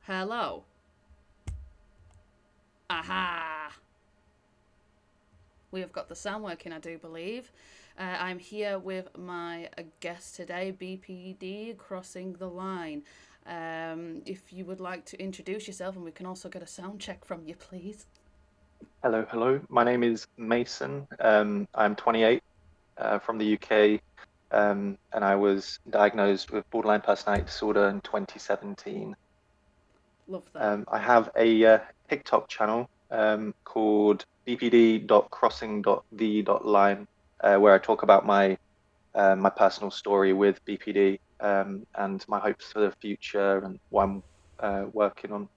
Hello. Aha! We have got the sound working, I do believe. I'm here with my guest today, BPD Crossing the Line. If you would like to introduce yourself, and we can also get a sound check from you, please. Hello, hello. My name is Mason. I'm 28, from the UK, and I was diagnosed with borderline personality disorder in 2017. Love that. I have a TikTok channel called bpd.crossing.the.line, where I talk about my personal story with BPD, and my hopes for the future and what I'm working on.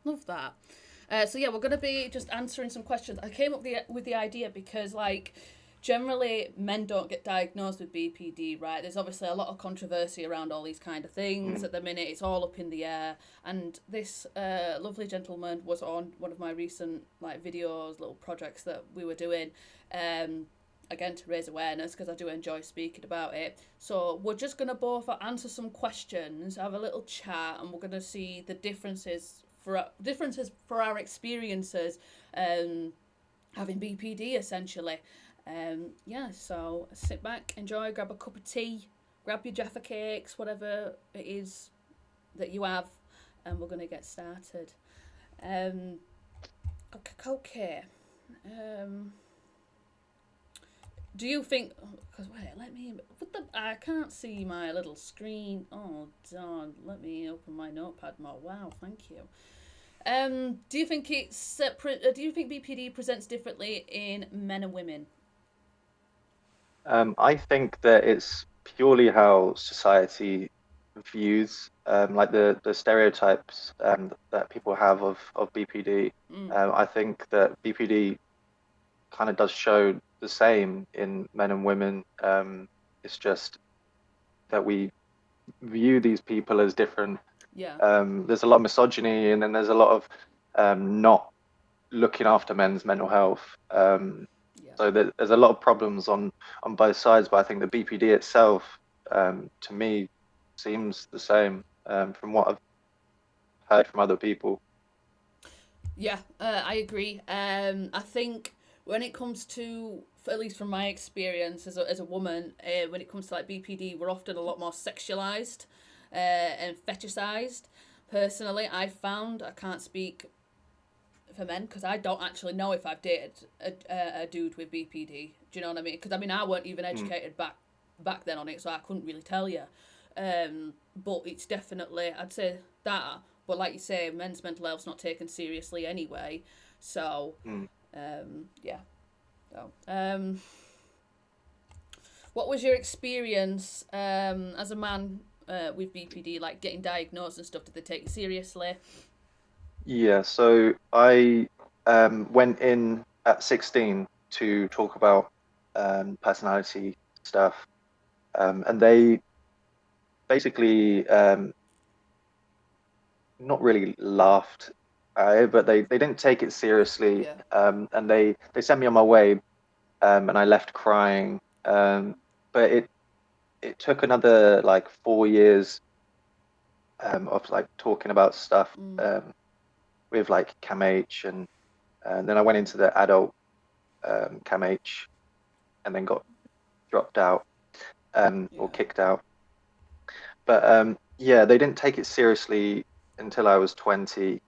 Love that. So yeah, we're going to be just answering some questions. I came up with the idea because generally men don't get diagnosed with BPD, right? There's obviously a lot of controversy around all these kind of things Mm, at the minute. It's all up in the air. And this lovely gentleman was on one of my recent videos, little projects that we were doing. Um, Again, to raise awareness because I do enjoy speaking about it. So we're just going to both answer some questions, have a little chat, and we're going to see the differences for our experiences having BPD essentially. Yeah, so sit back, enjoy, grab a cup of tea, grab your Jaffa cakes, whatever it is that you have, and we're going to get started. Um, okay. Okay. Um, do you think? Because wait, let me. What the? I can't see my little screen. Oh darn! Let me open my notepad more. Wow, thank you. Do you think it's separate? Do you think BPD presents differently in men and women? I think that it's purely how society views like the stereotypes that people have of BPD. Mm, I think that BPD kind of does show the same in men and women. It's just that we view these people as different. yeah, There's a lot of misogyny, and then there's a lot of not looking after men's mental health. yeah, So there's a lot of problems on both sides, but I think the BPD itself, to me, seems the same from what I've heard from other people. yeah. I agree. I think when it comes to, at least from my experience as a woman, when it comes to BPD, we're often a lot more sexualized and fetishized. Personally, I found I can't speak for men because I don't actually know if I've dated a dude with BPD. Do you know what I mean? Because I mean I weren't even Mm, educated back then on it, so I couldn't really tell you. But it's definitely I'd say that. But like you say, men's mental health's not taken seriously anyway. So mm. yeah. So, what was your experience as a man with BPD, like getting diagnosed and stuff? Did they take it seriously? Yeah, so I went in at 16 to talk about personality stuff, and they basically not really laughed at it, but they didn't take it seriously, Yeah. and they sent me on my way, and I left crying. But it took another like 4 years of like talking about stuff Mm, with like CAMH, and then I went into the adult CAMH and then got dropped out or yeah. kicked out. But yeah, they didn't take it seriously until I was 20,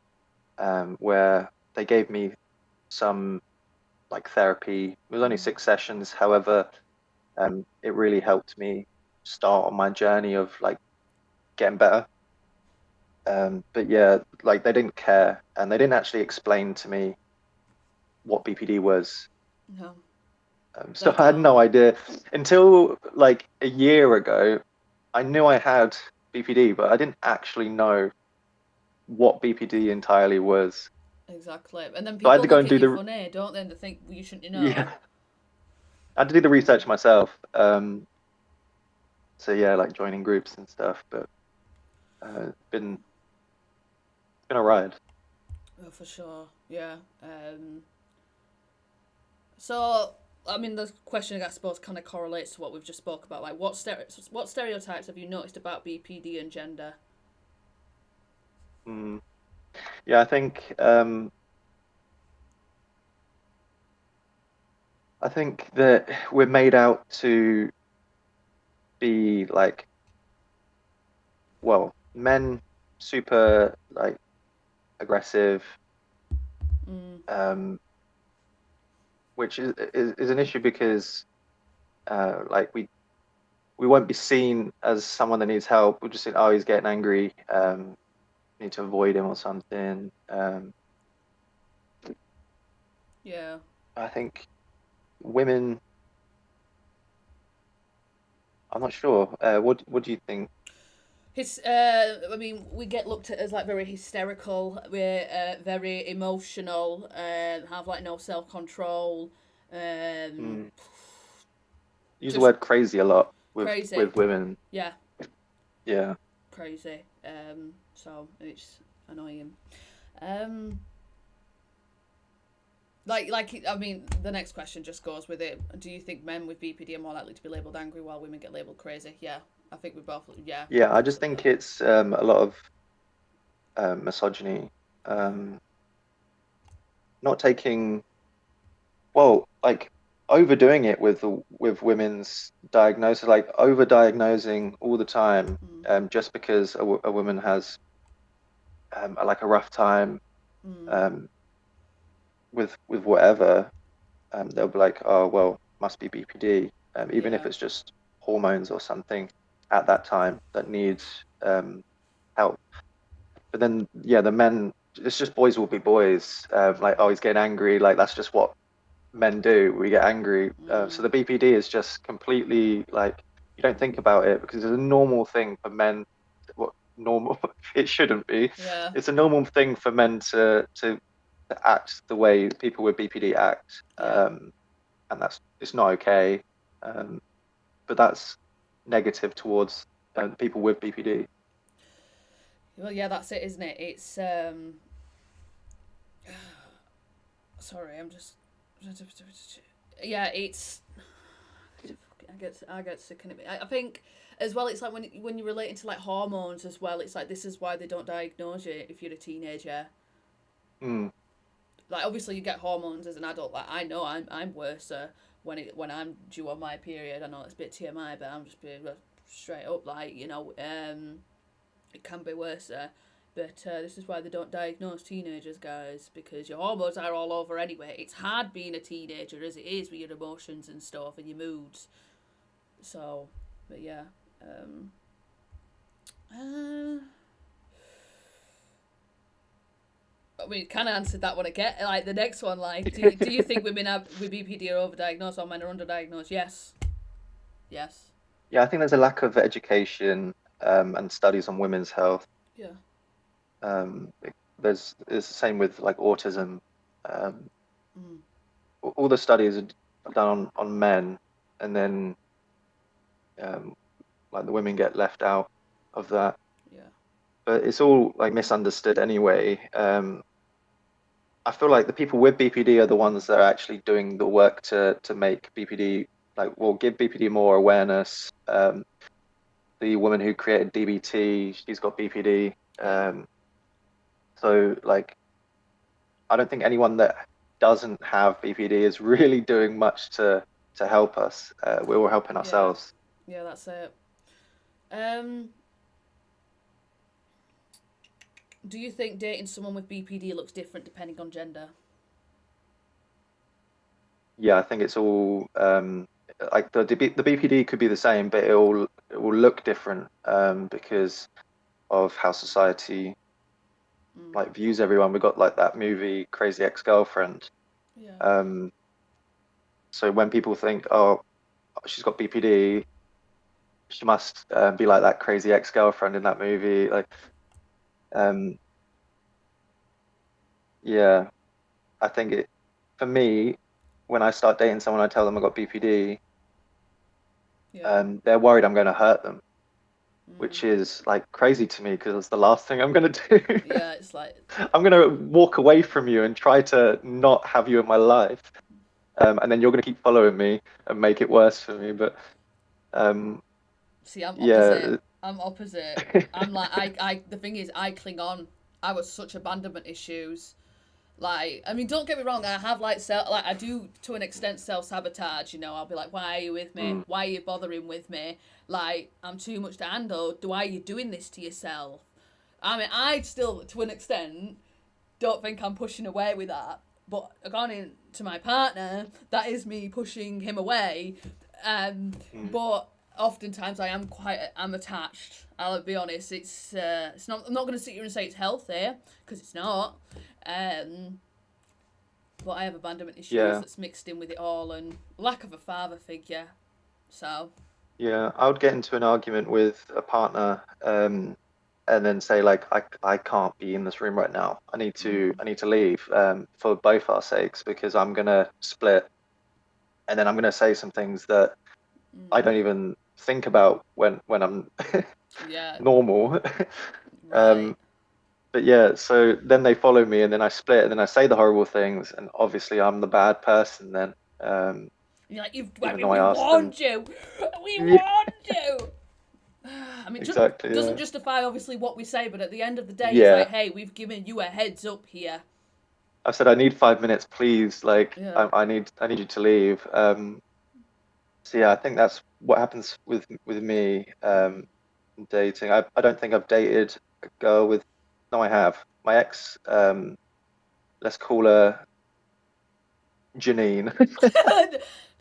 where they gave me some like therapy. It was only Mm, 6 sessions. However, it really helped me start on my journey of like getting better. But yeah, like they didn't care, and they didn't actually explain to me what BPD was. no, So they I had no don't. idea until like a year ago. I knew I had BPD, but I didn't actually know what BPD entirely was. Exactly. And then So I had people to go look and at do you the funny, don't they? And they think, well, you shouldn't know. yeah, I had to do the research myself. So yeah, like joining groups and stuff. But it's been a ride. Oh, for sure. Yeah. So, I mean, the question I suppose kind of correlates to what we've just spoke about. What stereotypes have you noticed about BPD and gender? Mm. Yeah, I think that we're made out to be like, well, men super like aggressive, Mm, um, which is an issue because like we won't be seen as someone that needs help. We'll just say, oh, he's getting angry. Need to avoid him or something. yeah. I think women, I'm not sure. What do you think? I mean, we get looked at as like very hysterical. We're very emotional. Have like no self control. Um, Mm, use the just word crazy a lot crazy. with women. Yeah, Yeah. crazy. So it's annoying. Um, I mean, the next question just goes with it. Do you think men with BPD are more likely to be labelled angry while women get labelled crazy? Yeah, I think we both. Yeah, Yeah, I just think absolutely. it's a lot of misogyny. Yeah. Um, not taking, well, like overdoing it with women's diagnosis, like over-diagnosing all the time, Mm, just because a woman has like a rough time mm, um, with whatever, they'll be like, oh well, must be BPD, even if yeah. it's just hormones or something at that time that needs help. But then, yeah, the men, it's just boys will be boys. Like, oh, he's getting angry. Like that's just what men do. We get angry. So Mm, the BPD is just completely like you don't think about it because it's a normal thing for men. What normal? It shouldn't be. yeah. It's a normal thing for men to act the way people with BPD act, Yeah. and that's it's not okay. Um, but that's negative towards people with BPD. Well, yeah, that's it, isn't it? It's sorry, I'm just yeah, it's I get sick of it. I think as well, it's like when you're relating to like hormones as well. It's like this is why they don't diagnose you if you're a teenager. Mm, Like obviously you get hormones as an adult. Like I know I'm worse when I'm due on my period. I know it's a bit TMI, but I'm just being straight up like it can be worse. But this is why they don't diagnose teenagers, guys, because your hormones are all over anyway. It's hard being a teenager as it is with your emotions and stuff and your moods. So, but yeah. Um, uh, we kind of answered that one again. Like the next one, like, do you think women have, with BPD are overdiagnosed or men are underdiagnosed? Yes. Yes. yeah, I think there's a lack of education and studies on women's health. Yeah. There's it's the same with like autism. Um, Mm, all the studies are done on men, and then um, like the women get left out of that. yeah. But it's all like misunderstood anyway. I feel like the people with BPD are the ones that are actually doing the work to make BPD like will give BPD more awareness. The woman who created DBT, she's got BPD. Yeah. So like I don't think anyone that doesn't have BPD is really doing much to help us. We're all helping Yeah. ourselves. Yeah. That's it. Um, do you think dating someone with BPD looks different depending on gender? Yeah, I think it's all like the BPD could be the same, but it will look different because of how society Mm, like views everyone. We got like that movie Crazy Ex-Girlfriend. yeah. Um, so when people think, oh, she's got BPD, she must be like that crazy ex-girlfriend in that movie. Like, um, yeah, I think it for me, when I start dating someone, I tell them I got BPD, Yeah. they're worried I'm going to hurt them, Mm, which is like crazy to me because it's the last thing I'm going to do. yeah. It's like I'm going to walk away from you and try to not have you in my life, and then you're going to keep following me and make it worse for me. But um, see, I'm opposite. yeah, I'm opposite. I'm like the thing is I cling on. I was such abandonment issues. Like, I mean, don't get me wrong, I have like I do to an extent self-sabotage, you know. I'll be like, why are you with me? Mm. Why are you bothering with me? Like, I'm too much to handle. Why are you doing this to yourself? I mean, I still, to an extent, don't think I'm pushing away with that. But according to my partner, that is me pushing him away. Mm. But oftentimes I'm attached. I'll be honest. It's not. I'm not going to sit here and say it's healthy because it's not. But I have abandonment issues Yeah. that's mixed in with it all and lack of a father figure. So. Yeah, I would get into an argument with a partner, and then say like, I can't be in this room right now. I need to leave, for both our sakes, because I'm gonna split, and then I'm gonna say some things that I don't even think about when I'm Yeah. normal. Right. But yeah, so then they follow me, and then I split, and then I say the horrible things, and obviously I'm the bad person then, You're like, even though I we asked them. warned you. We Yeah, warned you. I mean, exactly. doesn't Yeah. justify obviously what we say, but at the end of the day, it's like, Yeah. hey, we've given you a heads up here. I said I need 5 minutes, please. Like Yeah. I need you to leave. So yeah, I think that's what happens with me, dating. I don't think I've dated a girl with. No, I have. My ex, let's call her Janine.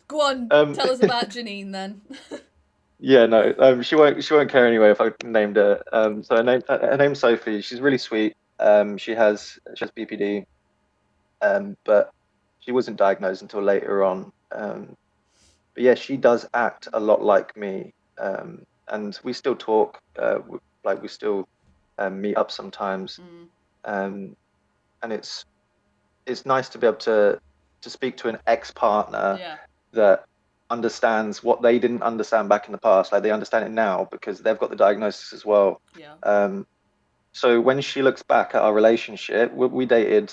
Go on, Um, tell us about Janine then. yeah, no, she won't care anyway if I named her. So her name's Sophie. She's really sweet. She has BPD, but she wasn't diagnosed until later on. But yeah, she does act a lot like me, and we still talk. Like we still, meet up sometimes, Mm, um, and it's nice to be able to speak to an ex-partner yeah, that understands what they didn't understand back in the past. Like they understand it now because they've got the diagnosis as well. yeah. Um, so when she looks back at our relationship, we dated,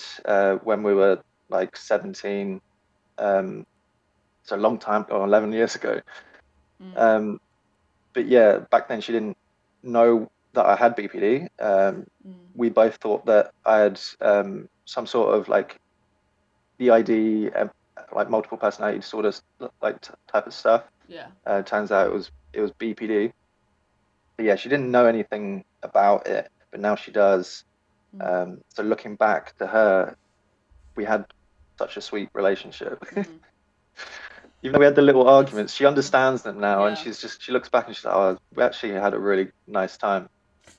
when we were like 17, so a long time, or 11 years ago. Mm, Um, but yeah, back then she didn't know that I had BPD. mm, We both thought that I had, some sort of like BID, like multiple personality disorders, like type of stuff. yeah. Turns out it was BPD. But yeah, she didn't know anything about it, but now she does. Mm, So looking back to her, we had such a sweet relationship. mm. Even though we had the little That's arguments, she funny. understands them now, and Yeah. she looks back and she's like, "Oh, we actually had a really nice time."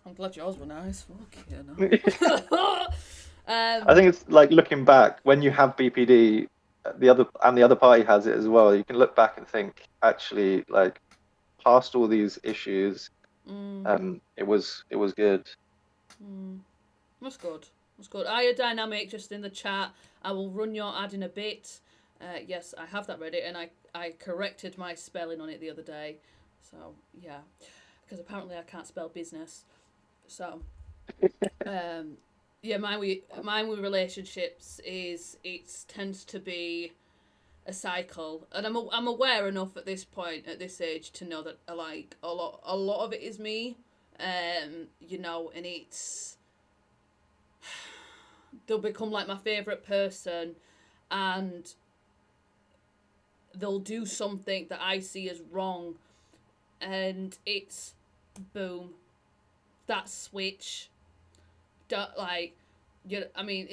I'm glad yours were nice. Fuck you I know. think it's like looking back when you have BPD, the other party has it as well. You can look back and think, actually, like past all these issues, mm, it was good. mm. That's good. That's good. Are you dynamic just in the chat? I will run your ad in a bit. Yes, I have that ready, and I corrected my spelling on it the other day. So yeah, because apparently I can't spell business. So um, yeah, mine with relationships is it tends to be a cycle, and I'm aware enough at this point at this age to know that like a lot of it is me, you know, and it's they'll become like my favorite person, and they'll do something that I see as wrong, and it's boom, that switch. Don't like, you. I mean,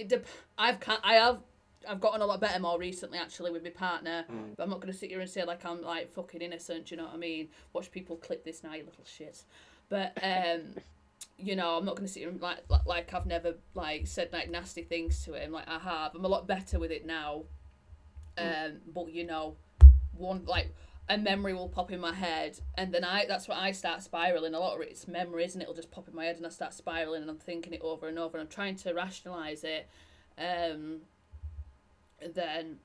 I've gotten a lot better more recently actually with my partner, Mm. but I'm not gonna sit here and say like I'm like fucking innocent. You know what I mean? Watch people clip this now, you little shits. But you know, I'm not gonna sit here and like I've never like said like nasty things to him. Like I have. I'm a lot better with it now. Mm. But you know, one like a memory will pop in my head, and then that's what I start spiraling. A lot of it's memories, and it'll just pop in my head, and I start spiraling, and I'm thinking it over and over, and I'm trying to rationalize it. Then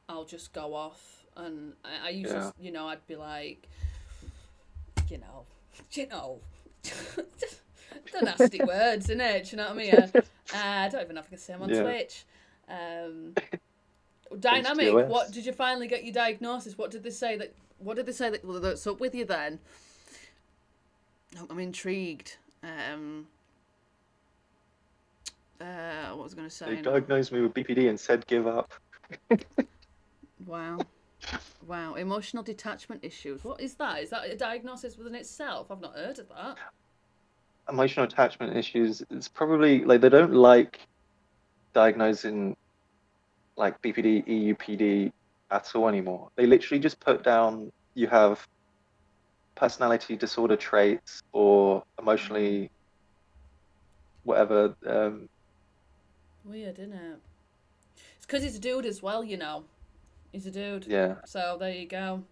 I'll just go off, and I usually, Yeah, you know, I'd be like, you know, you know, the nasty words, innit? Do you know what I mean? I don't even know if I can say I'm on yeah. Twitch. Um, Dynamic. What HTOS. did you finally get your diagnosis? What did they say that? What did they say that's up with you then? I'm intrigued. What was I going to They say now? diagnosed me with BPD and said give up. Wow. Wow. Emotional detachment issues. What is that? Is that a diagnosis within itself? I've not heard of that. Emotional attachment issues. It's probably like they don't like diagnosing like BPD, EUPD at all anymore. They literally just put down you have personality disorder traits or emotionally whatever. Weird, isn't it? It's because he's a dude as well, you know. He's a dude. Yeah, So there you go.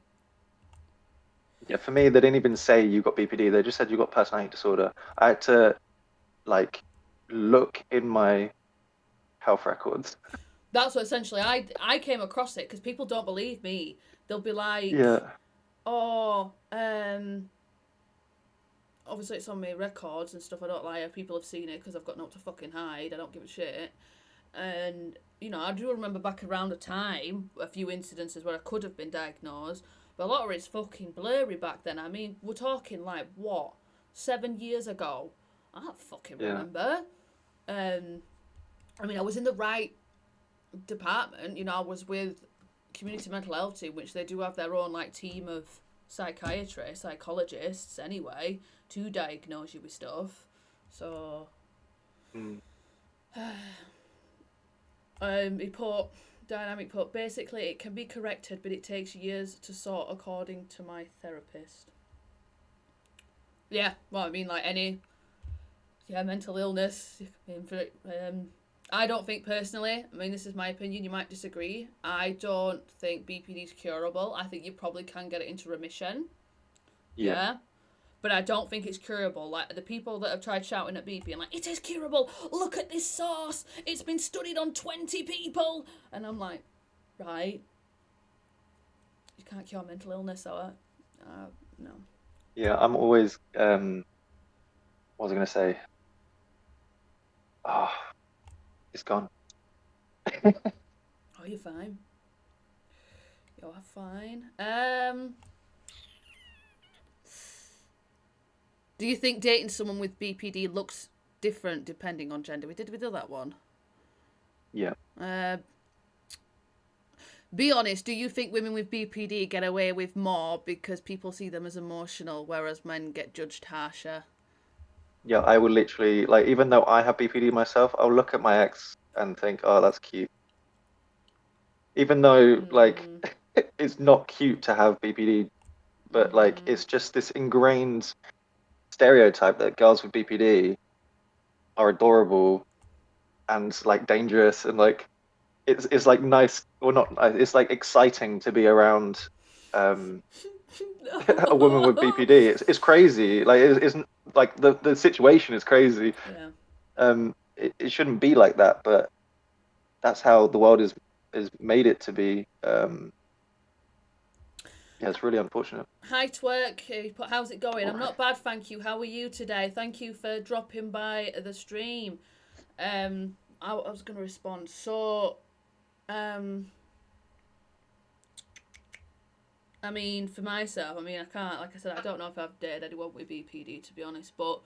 yeah. For me, they didn't even say you got BPD. They just said you got personality disorder. I had to like look in my health records. That's what essentially I came across it because people don't believe me. They'll be like, Yeah, oh, obviously it's on my records and stuff. I don't lie. People have seen it because I've got no to fucking hide. I don't give a shit. And you know, I do remember back around a time, a few incidences where I could have been diagnosed, but a lot of it's fucking blurry back then. I mean, we're talking like what, 7 years ago? I don't fucking yeah, remember. Um, I mean, I was in the right department. You know, I was with community mental health team, which they do have their own like team of psychiatrists, psychologists, anyway, to diagnose you with stuff. So, mm, he put dynamic put basically it can be corrected, but it takes years to sort, according to my therapist. Yeah, well, I mean, like any mental illness. I don't think personally, I mean, this is my opinion, you might disagree. I don't think BPD is curable. I think you probably can get it into remission. yeah. Yeah. But I don't think it's curable. Like the people that have tried shouting at BP and like, it is curable. Look at this source. It's been studied on 20 people. And I'm like, right. You can't cure mental illness, so no. Yeah, I'm always what was I gonna say? Oh, it's gone. Oh, you're fine. You're fine. Do you think dating someone with BPD looks different depending on gender? We do that one. Yeah. Uh, be honest. Do you think women with BPD get away with more because people see them as emotional, whereas men get judged harsher? Yeah, I will literally like even though I have BPD myself, I'll look at my ex and think, "Oh, that's cute." Even though like Mm, it's not cute to have BPD, but like mm-hmm. it's just this ingrained stereotype that girls with BPD are adorable and like dangerous and like it's like nice or not it's like exciting to be around um a woman with BPD. It's crazy. Like it isn't like the situation is crazy. Yeah. It shouldn't be like that, but that's how the world is made it to be. Yeah, it's really unfortunate. Hi Twerk, how's it going? I'm not bad, thank you. How are you today? Thank you for dropping by the stream. I was going to respond. So, um, I mean, for myself, I mean, I can't, like I said, I don't know if I've dated anyone with BPD, to be honest, but,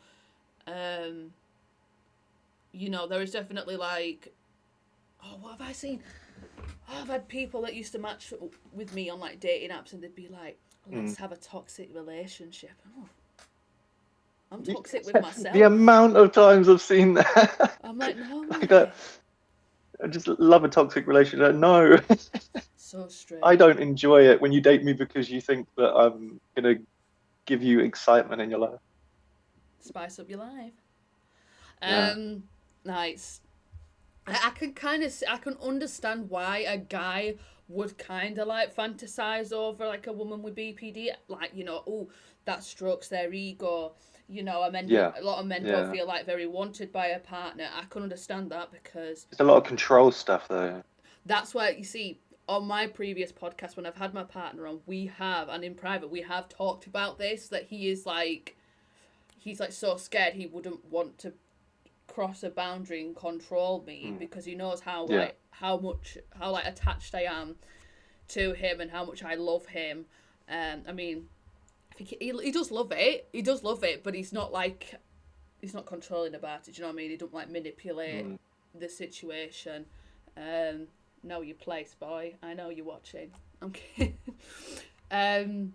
um, you know, there is definitely like, oh, what have I seen? Oh, I've had people that used to match with me on like dating apps and they'd be like, Mm. let's have a toxic relationship. Oh, I'm toxic with The myself. amount of times I've seen that, I'm like, no, like I, mate. I just love a toxic relationship. No, So I strange. don't enjoy it when you date me because you think that I'm gonna give you excitement in your life. Spice up your life. Yeah, Nice. I can kind of I can understand why a guy would kind of like fantasize over like a woman with BPD, like you know, oh that strokes their ego. You know, yeah, a lot of men don't yeah. feel like very wanted by a partner. I can understand that because It's a lot of control stuff though. that's why you see on my previous podcast when I've had my partner on, we have and in private we have talked about this that he's like so scared he wouldn't want to cross a boundary and control me Mm. because he knows how Yeah, like how like attached I am to him and how much I love him. I mean, I think he does love it. He does love it, but he's not controlling about it. Do you know what I mean? He don't like manipulate mm. the situation. Um, know your place, boy. I know you're watching. I'm kidding. um,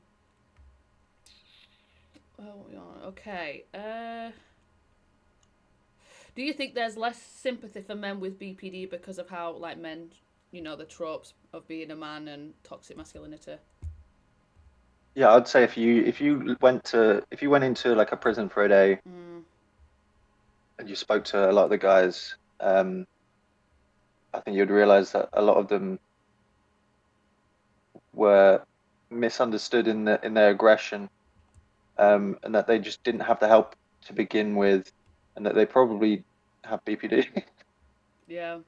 oh, yeah, okay. Do you think there's less sympathy for men with BPD because of how like men, the tropes of being a man and toxic masculinity? Yeah, I'd say if you went into like a prison for a day Mm, and you spoke to a lot of the guys, I think you'd realize that a lot of them were misunderstood in their aggression, mm, and that they just didn't have the help to begin with, and that they probably have BPD. yeah.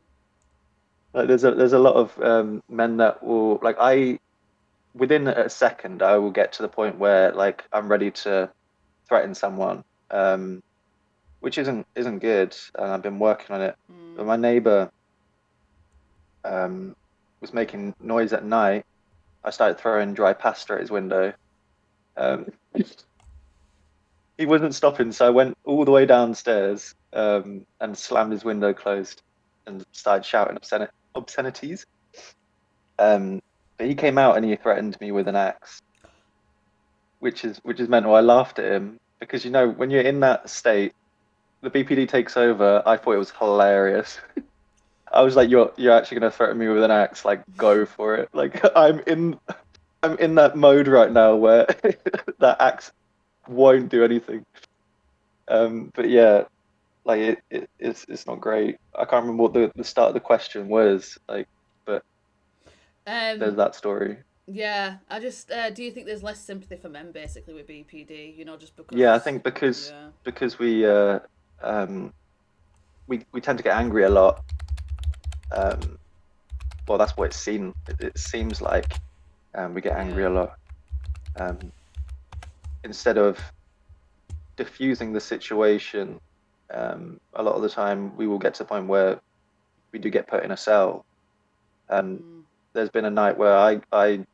Like there's a lot of men that will like I within a second I will get to the point where like I'm ready to threaten someone, which isn't good, and I've been working on it. But Mm. my neighbor um, was making noise at night. I started throwing dry pasta at his window. Um, he wasn't stopping, so I went all the way downstairs and slammed his window closed and started shouting obscenities. Um, but he came out and he threatened me with an axe, which is mental. I laughed at him because when you're in that state, the BPD takes over. I thought it was hilarious. I was like, you're actually gonna threaten me with an axe? Like, go for it. Like, I'm in that mode right now where that axe won't do anything. But yeah, like it's not great. I can't remember what the start of the question was like, but there's Um, that story. yeah, I just do you think there's less sympathy for men basically with BPD? Just Yeah, I because, think because yeah, because um we tend to get angry a lot. Um, well, that's what it seems like. We get angry yeah, a lot. Um, instead of diffusing the situation, a lot of the time we will get to the point where we do get put in a cell. And mm, there's been a night where I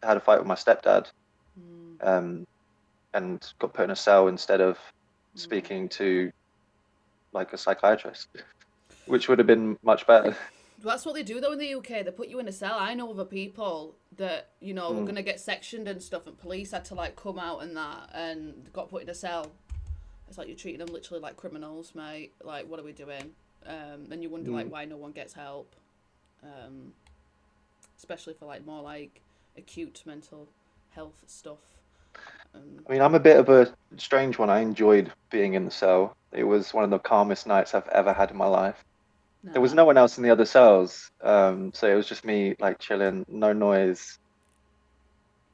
had a fight with my stepdad, mm, um, and got put in a cell instead of mm. speaking to like a psychiatrist, which would have been much better. That's what they do though in the UK. They put you in a cell. I know other people that were Mm, gonna get sectioned and stuff, and police had to like come out and that, and got put in a cell. It's like you're treating them literally like criminals, mate. Like, what are we doing? And you wonder like mm. why no one gets help, um, especially for like more like acute mental health stuff. Um, I mean, I'm a bit of a strange one. I enjoyed being in the cell. It was one of the calmest nights I've ever had in my life. There was nah, no one else in the other cells, so it was just me like chilling, no noise,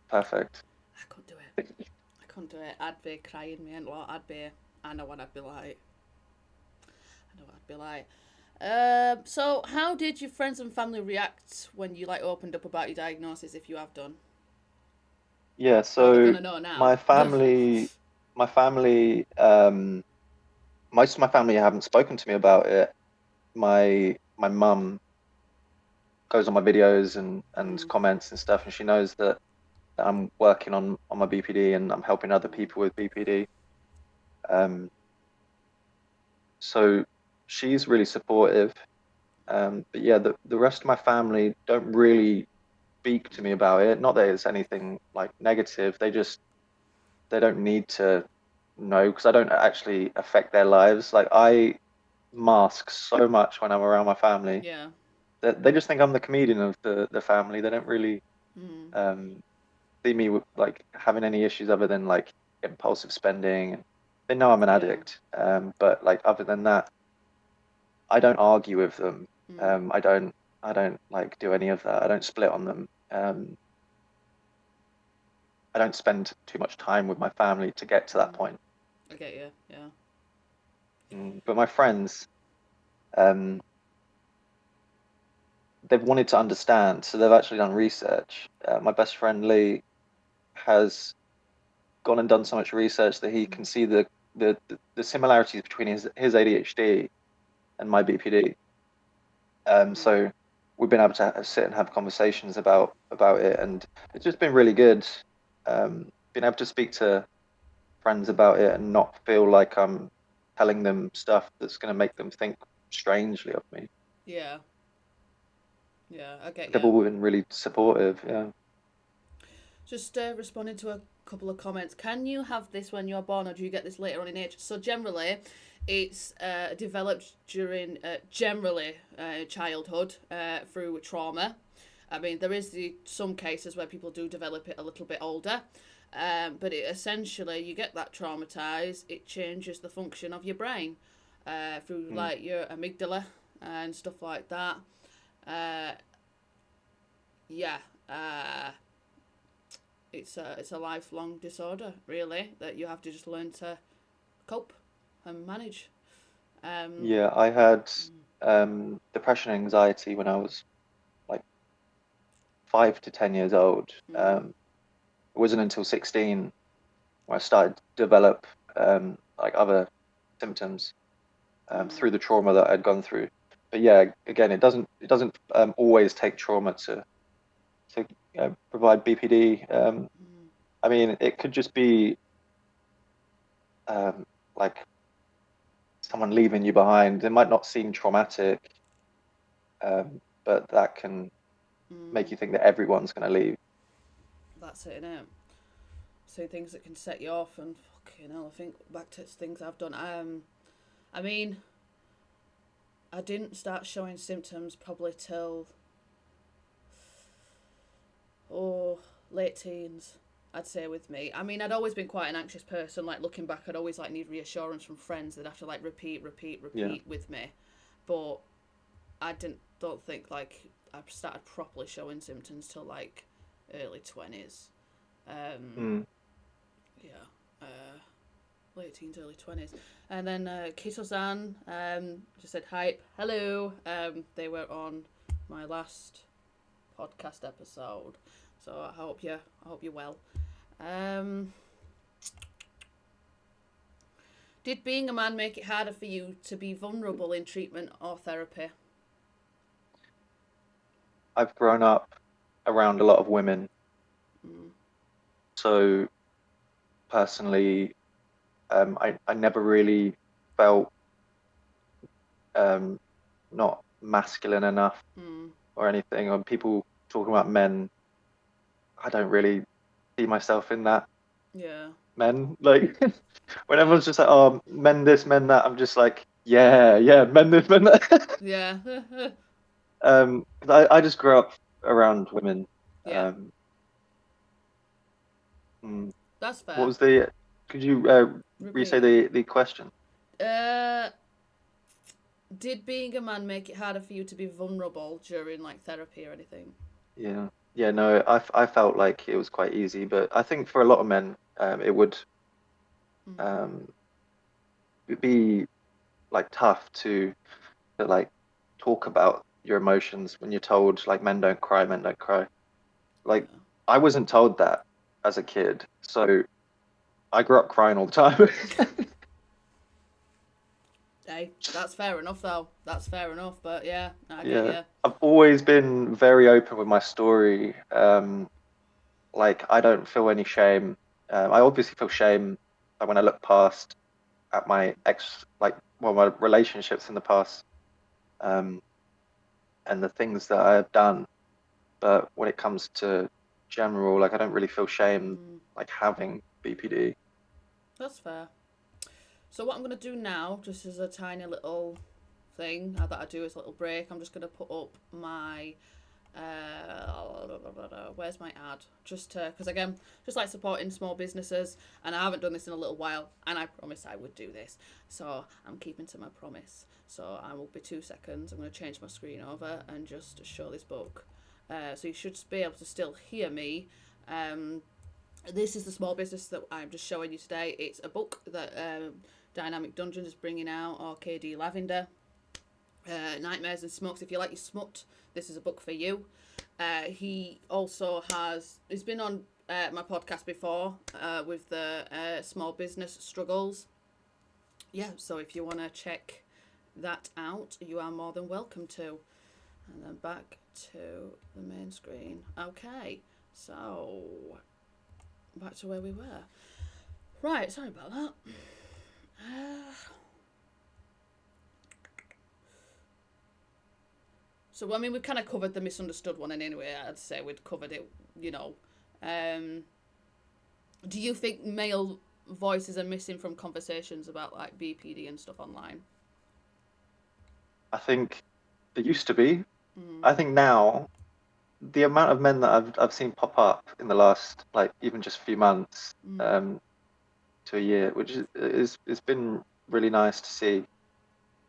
perfect. I couldn't do it. I couldn't do it. I'd be crying, me and what I'd be. I know what I'd be like. I know what I'd be like. So how did your friends and family react when you like opened up about your diagnosis, if you have done? Yeah, Well, they're so gonna know now. my family, my family, most of my family haven't spoken to me about it. My mum goes on my videos and Mm, comments and stuff, and she knows that I'm working on my BPD and I'm helping other mm, people with BPD. Um, so she's really supportive. But yeah, the rest of my family don't really speak to me about it. Not that it's anything like negative. They don't need to know because I don't actually affect their lives. Like I mask so much when I'm around my family yeah. that they just think I'm the comedian of the family. They don't really Mm, um, see me with, like having any issues other than like impulsive spending. They know I'm an yeah. addict, but like other than that, I don't argue with them. Mm, I don't like do any of that. I don't split on them. I don't spend too much time with my family to get to that mm. point. I get you. Yeah. But my friends, um, they've wanted to understand, so they've actually done research. My best friend Lee has gone and done so much research that he Mm, can see the similarities between his ADHD and my BPD. mm, So we've been able to sit and have conversations about it, and it's just been really good. Being able to speak to friends about it and not feel like I'm telling them stuff that's going to make them think strangely of me. Yeah. Yeah, I get They've you. all been really supportive. Yeah. Just responding to a couple of comments. Can you have this when you're born, or do you get this later on in age? So generally, it's developed during generally childhood through trauma. I mean, there is some cases where people do develop it a little bit older, but it essentially you get that traumatized. It changes the function of your brain through Mm. like your amygdala and stuff like that. Uh, yeah. Uh, it's a lifelong disorder, really, that you have to just learn to cope and manage. Um, Yeah, I had depression and anxiety when I was like 5 to 10 years old. mm, It wasn't until 16 where I started to develop like other symptoms mm, through the trauma that I'd gone through. But yeah, again, it doesn't always take trauma to provide BPD. mm, I mean, it could just be um, like someone leaving you behind. It might not seem traumatic, but that can make mm. you think that everyone's going to leave. That's it, innit? So things that can set you off, and fucking hell, I think back to things I've done. I mean, I didn't start showing symptoms probably till oh late teens. I'd say with me. I mean, I'd always been quite an anxious person. Like looking back, I'd always like need reassurance from friends. They'd have to like Yeah. repeat with me. But I don't think like I started properly showing symptoms till like early 20s. Um, Mm. yeah, late teens, early 20s, and then Kito-san just said hype, hello. They were on my last podcast episode, so I hope you're well. Um, did being a man make it harder for you to be vulnerable in treatment or therapy? I've grown up around a lot of women, Mm, so personally, I never really felt um, not masculine enough mm, or anything. Or people talking about men, I don't really see myself in that. yeah, Men, like when yeah, everyone's just like, oh, men this, men that, I'm just like, yeah, yeah, men this, men that. yeah. 'Cause I just grew up around women. Yeah, Um, mm, that's what fair. was the? Could you re-say Repeat. the question? Uh, did being a man make it harder for you to be vulnerable during like therapy or anything? Yeah, yeah, no, I felt like it was quite easy, but I think for a lot of men, it would Mm, um, be like tough to like talk about your emotions when you're told like men don't cry, men don't cry. Like yeah. I wasn't told that as a kid, so I grew up crying all the time. Hey, that's fair enough though. That's fair enough, but yeah, I get Yeah, you. I've always been very open with my story. Like I don't feel any shame. I obviously feel shame when I look past at my my relationships in the past, um, and the things that I have done. But when it comes to general, like I don't really feel shame Mm, like having BPD. that's fair. So what I'm gonna do now, just as a tiny little thing that I do as a little break, I'm just gonna put up my where's my ad? Just to, because again, just like supporting small businesses, and I haven't done this in a little while, and I promised I would do this, so I'm keeping to my promise. So I will be 2 seconds. I'm going to change my screen over and just show this book. So you should be able to still hear me. Um, this is the small business that I'm just showing you today. It's a book that Dynamic Dungeons is bringing out, or KD Lavender. Nightmares and Smokes. If you like your smut, this is a book for you. He also he's been on my podcast before with the small business struggles. Yeah, so if you want to check that out, you are more than welcome to. And then back to the main screen. Okay, so back to where we were. Right, sorry about that. Uh, So, I mean, we've kind of covered the misunderstood one, and anyway, I'd say we'd covered it, you know. Do you think male voices are missing from conversations about, like, BPD and stuff online? I think there used to be. Mm. I think now the amount of men that I've seen pop up in the last, like, even just a few months, to a year, which is it's been really nice to see.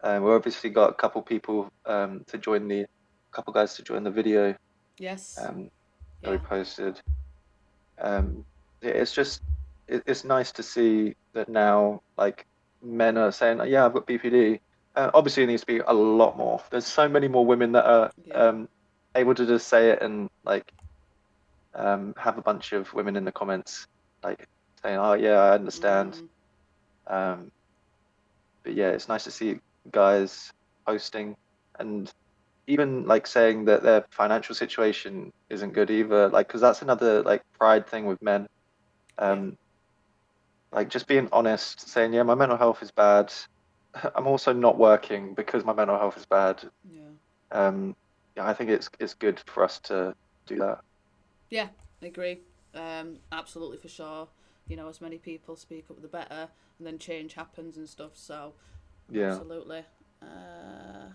We've obviously got a couple people to join the, couple guys to join the video Yes. that we Yeah. posted. It's just it's nice to see that now, like, men are saying, yeah, I've got BPD. Obviously, it needs to be a lot more. There's so many more women that are Yeah. able to just say it, and like have a bunch of women in the comments like saying, oh yeah, I understand. Um, but yeah, it's nice to see guys posting and even like saying that their financial situation isn't good either, like, because that's another like pride thing with men. Yeah. um like just being honest, saying, yeah, my mental health is bad. I'm also not working because my mental health is bad. Yeah. Yeah, I think it's good for us to do that. Yeah, I agree. Absolutely, for sure. You know, as many people speak up, the better, and then change happens and stuff. So, Yeah. absolutely. Uh,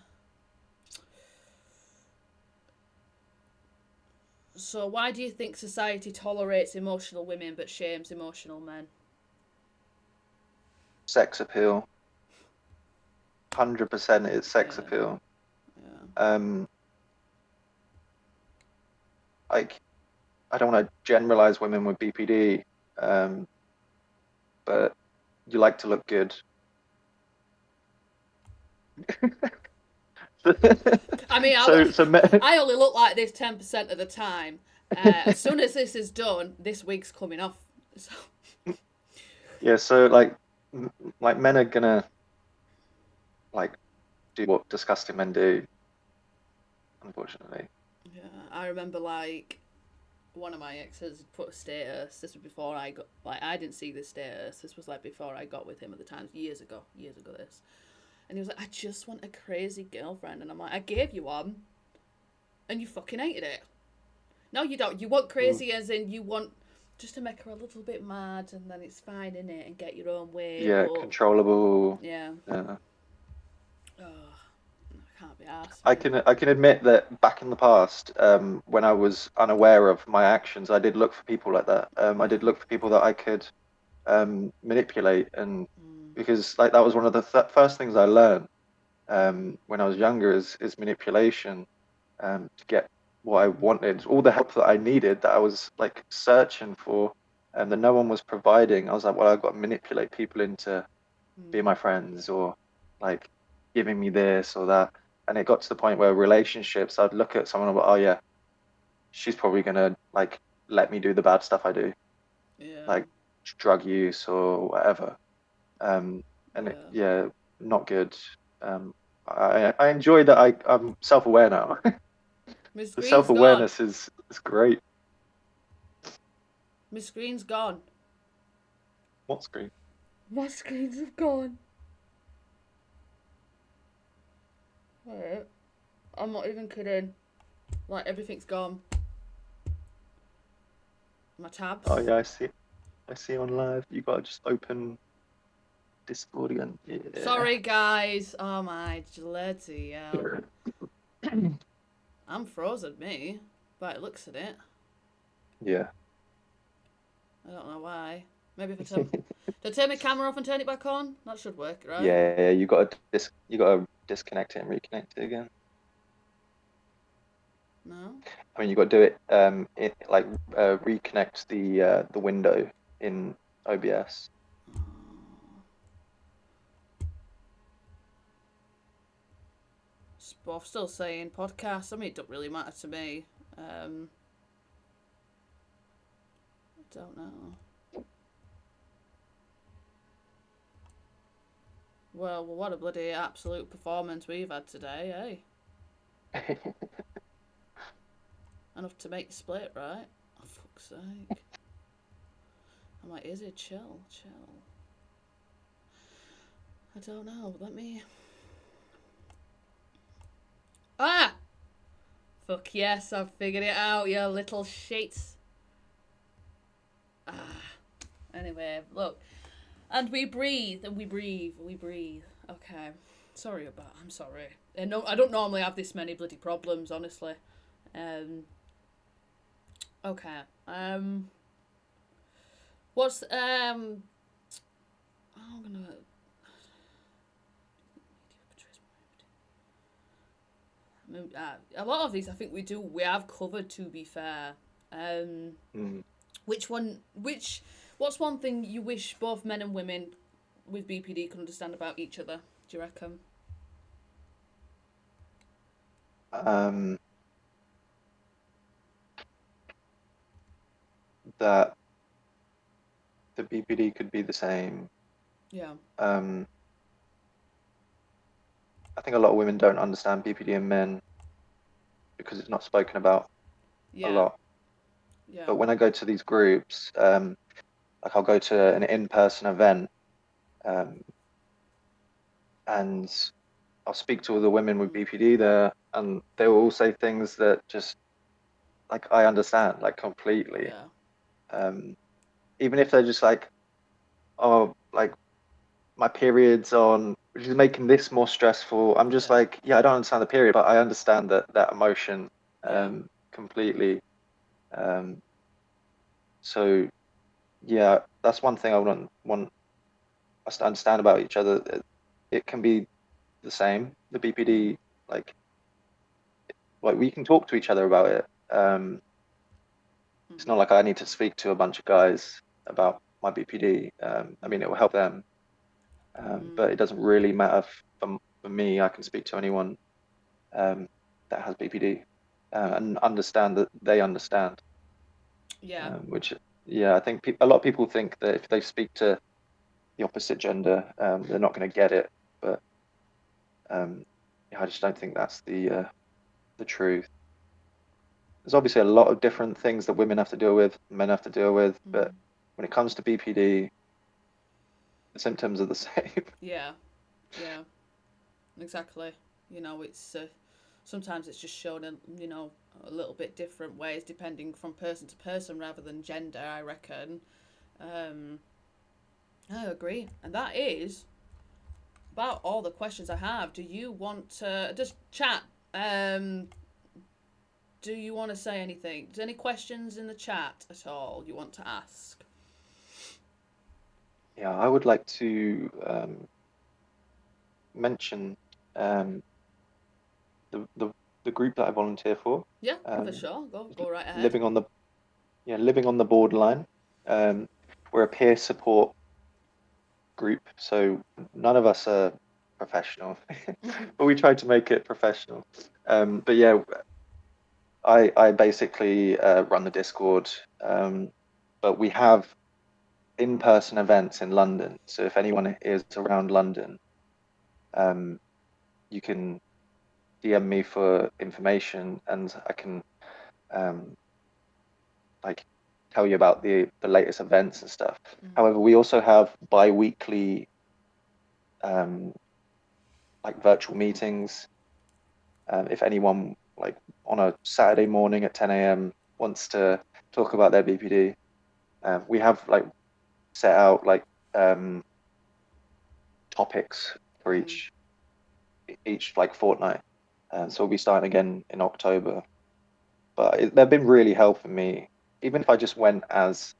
so, why do you think society tolerates emotional women but shames emotional men? Sex appeal. 100% it's sex Yeah, appeal. yeah, um like, I don't want to generalize women with BPD, um but you like to look good. I mean, So I only look like this 10% of the time. As soon as this is done, this wig's coming off. So, yeah, so like men are gonna like do what disgusting men do, unfortunately. yeah, I remember, like, one of my exes put a status. This was before I got, like, I didn't see this status. This was like before I got with him at the time, years ago. This, and he was like, "I just want a crazy girlfriend," and I'm like, "I gave you one, and you fucking hated it. No, you don't. You want Mm. crazy as in you want just to make her a little bit mad, and then it's fine in it, and get your own way." Yeah, But controllable. yeah, Yeah. oh, I can't be arsed, I mate. can I can admit that back in the past, when I was unaware of my actions, I did look for people like that. I did Yeah. look for people that I could manipulate, and because like that was one of the first things I learned when I was younger is manipulation, to get what I wanted, all the help that I needed, that I was like searching for, and that no one was providing. I was like, well, I've got to manipulate people into being my friends, or like giving me this or that. And it got to the point where relationships, I'd look at someone and go, oh yeah, she's probably gonna like let me do the bad stuff I do, Yeah. like drug use or whatever. And it, Yeah. yeah, not good. I enjoy that I'm self-aware now. My The screen's gone. self-awareness is great. My screen's gone. What screen? My screens have gone. Wait, I'm not even kidding. Like, everything's gone. My Oh tabs. yeah, I see on live. You gotta just open Discord again. Yeah. Sorry, guys. Oh my bloody hell. I'm frozen, me. But it looks at it. Yeah. I don't know why. Maybe if I turn. Do I turn my camera off and turn it back on? That should work, right? Yeah, you gotta disconnect it and reconnect it again. No? I mean, you got to do it like reconnect the window in OBS. But I'm still saying podcast. I mean, it don't really matter to me. I don't know. Well, what a bloody absolute performance we've had today, eh? Enough to make you split, right? Oh, fuck's sake. I'm like, is it chill? I don't know. Let me. Ah! Fuck yes, I've figured it out, you little shits. Ah. Anyway, look. And we breathe, and we breathe, and we breathe. Okay. I'm sorry. I don't normally have this many bloody problems, honestly. Um. Okay. What's I'm gonna. A lot of these, I think we have covered. To be fair, Mm. which one? What's one thing you wish both men and women with BPD could understand about each other? Do you reckon? Um, that the BPD could be the same. Yeah. Um, I think a lot of women don't understand BPD in men because it's not spoken about a Yeah. lot. Yeah. But when I go to these groups, like I'll go to an in-person event, um, and I'll speak to all the women with Mm. BPD there, and they will all say things that just like I understand like completely. Yeah. Um, Even if they're just like, oh, like my period's on, which is making this more stressful. I'm just Yeah. like, yeah, I don't understand the period, but I understand that emotion Yeah. completely. Um, so yeah, that's one thing I want us to understand about each other. It can be the same. The Mm. BPD, like we can talk to each other about it. It's Mm. not like I need to speak to a bunch of guys about my BPD. I mean, Mm. it will help them, Mm. but it doesn't really matter for me. I can speak to anyone um, that has BPD and understand that they understand. Yeah. Which, yeah, I think a lot of people think that if they speak to the opposite gender, they're not going to get it. But um, yeah, I just don't think that's the truth. There's obviously a lot of different things that women have to deal with, men have to deal with, but Mm. when it comes to BPD, the symptoms are the same. Yeah. Yeah. Exactly. It's sometimes it's just shown in a little bit different ways depending from person to person rather than gender. I reckon. Um, I agree, and that is about all the questions I have. Do you want to just chat? Um, do you want to say anything? Is there any questions in the chat at all you want to ask? Yeah, I would like to mention um, the group that I volunteer for, Yeah, for um, sure. Go right ahead. living on the living on the borderline. Um, we're a peer support group, so none of us are professional, but we try to make it professional. But yeah, I basically run the Discord, but we have in-person events in London. So if anyone is around London, um, you can DM me for information, and I can um, like tell you about the latest events and stuff. Mm. However, we also have bi-weekly um, like virtual meetings. If anyone like on a Saturday morning at 10 a.m. wants to talk about their BPD, we have like set out like topics for Mm. each like fortnight. So we'll be starting again in October. But they've been really helping me, even if I just went as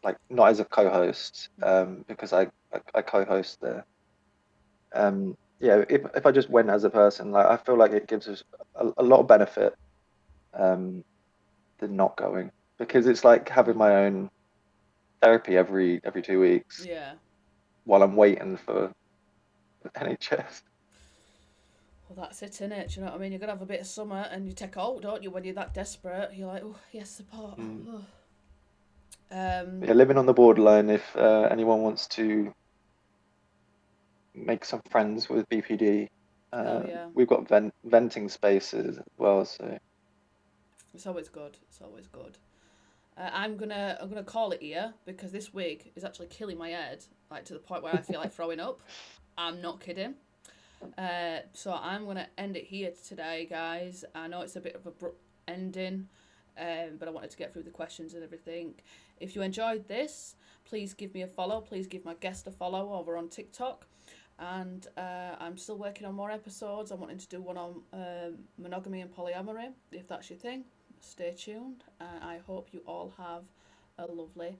like not as a co-host, Mm. because I co-host there. Yeah, if I just went as a person, like I feel like it gives us a lot of benefit than not going because it's like having Mm. my own therapy every 2 weeks Yeah. while I'm waiting for NHS. Well, that's it, innit? Do you know what I mean? You're gonna have a bit of summer, and you take out, don't you? When you're that desperate, you're like, oh, yes, support. Mm. Oh. Yeah, living on the borderline. If anyone wants to make some friends with BPD, Hell yeah, we've got venting spaces as well. So it's always good. It's always good. I'm gonna call it here because this wig is actually killing my head, like to the point where I feel like throwing up. I'm not kidding. So I'm going to end it here today, guys. I know it's a bit of a abrupt ending, but I wanted to get through the questions and everything. If you enjoyed this, please give me a follow. Please give my guest a follow over on TikTok. And I'm still working on more episodes. I'm wanting to do one on monogamy and polyamory. If that's your thing, stay tuned. And I hope you all have a lovely